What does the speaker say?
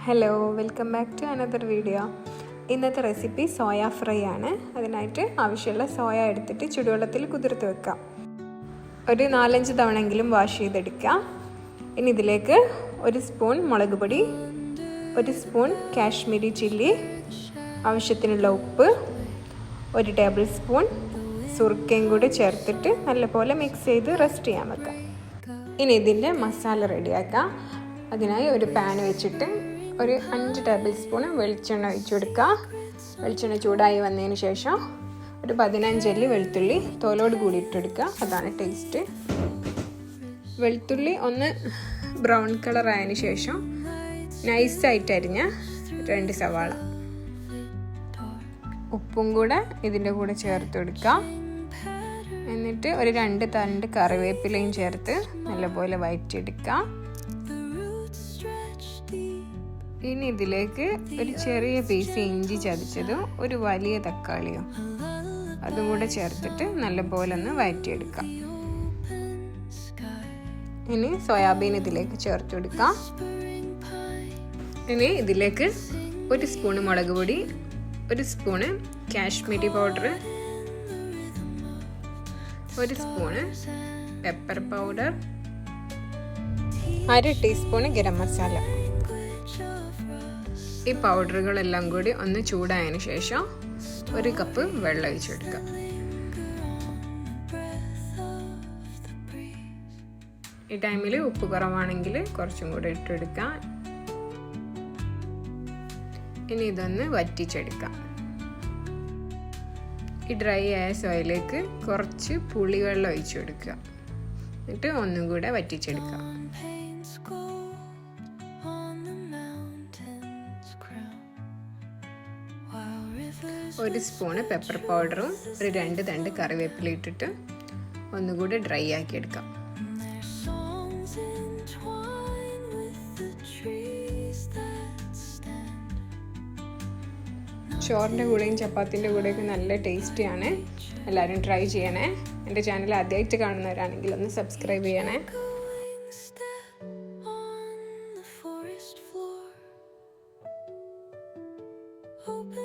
Hello, welcome back to another video. ഇന്നത്തെ recipe soya fry ആണ്. അതിനായിട്ട് ആവശ്യമുള്ള സോയ എടുത്തിട്ട് ചുടുവെള്ളത്തിൽ കുതിർത്ത് വെക്കാം. ഒരു 4-5 തവണയെങ്കിലും വാഷ് ചെയ്തെടുക്കാം. ഇനി ഇതിലേക്ക് 1 സ്പൂൺ മുളക് പൊടി, 1 സ്പൂൺ കാശ്മീരി ചില്ലി, ആവശ്യത്തിനുള്ള ഉപ്പ്, 1 ടേബിൾ സ്പൂൺ സുർക്കയും കൂടി ചേർത്തിട്ട് നല്ലപോലെ മിക്സ് ചെയ്ത് റെസ്റ്റ് ചെയ്യാൻ വെക്കാം. ഇനി ഇതിൻ്റെ മസാല റെഡിയാക്കാം. അതിനായി ഒരു പാൻ വെച്ചിട്ട് ഒരു 5 ടേബിൾ സ്പൂൺ വെളിച്ചെണ്ണ ഒഴിച്ചു കൊടുക്കുക. വെളിച്ചെണ്ണ ചൂടായി വന്നതിന് ശേഷം ഒരു 15 അല്ലി വെളുത്തുള്ളി തോലോട് കൂടി ഇട്ടെടുക്കുക. അതാണ് ടേസ്റ്റ്. വെളുത്തുള്ളി ഒന്ന് ബ്രൗൺ കളർ ആയതിനു ശേഷം നൈസായിട്ട് അരിഞ്ഞ 2 സവാള, ഉപ്പും കൂടെ ഇതിൻ്റെ കൂടെ ചേർത്ത് കൊടുക്കുക. എന്നിട്ട് ഒരു 2 തണ്ട് കറിവേപ്പിലയും ചേർത്ത് നല്ലപോലെ വഴറ്റിയെടുക്കുക. ഇനി ഇതിലേക്ക് ഒരു ചെറിയ പീസ് ഇഞ്ചി ചതച്ചതും ഒരു വലിയ തക്കാളിയും അതും കൂടെ ചേർത്തിട്ട് നല്ലപോലെ ഒന്ന് വഴറ്റിയെടുക്കാം. ഇനി സോയാബീൻ ഇതിലേക്ക് ചേർത്ത് കൊടുക്കാം. ഇനി ഇതിലേക്ക് 1 സ്പൂണ് മുളക് പൊടി, 1 spoon Kashmiri powder, 1 spoon pepper powder, 1/2 teaspoon garam masala. ഈ പൗഡറുകളെല്ലാം കൂടി ഒന്ന് ചൂടായതിനു ശേഷം 1 കപ്പ് വെള്ളം ഒഴിച്ചെടുക്കാം. ഈ ടൈമിൽ ഉപ്പ് കുറവാണെങ്കിൽ കുറച്ചും കൂടി ഇട്ടെടുക്കാം. ഇനി ഇതൊന്ന് വറ്റിച്ചെടുക്കാം. ഈ ഡ്രൈ ആയ സോയിലേക്ക് കുറച്ച് പുളിവെള്ളം ഒഴിച്ചു കൊടുക്കുക. എന്നിട്ട് ഒന്നും കൂടെ വറ്റിച്ചെടുക്കാം. 1 സ്പൂണ് പെപ്പർ പൗഡറും ഒരു 2 തണ്ട് കറിവേപ്പില ഇട്ടിട്ട് ഒന്നുകൂടി ഡ്രൈ ആക്കി എടുക്കാം. ചോറിൻ്റെ കൂടെയും ചപ്പാത്തിൻ്റെ കൂടെയൊക്കെ നല്ല ടേസ്റ്റിയാണ്. എല്ലാവരും ട്രൈ ചെയ്യണേ. എൻ്റെ ചാനൽ ആദ്യമായിട്ട് കാണുന്നവരാണെങ്കിൽ ഒന്ന് സബ്സ്ക്രൈബ് ചെയ്യണേ.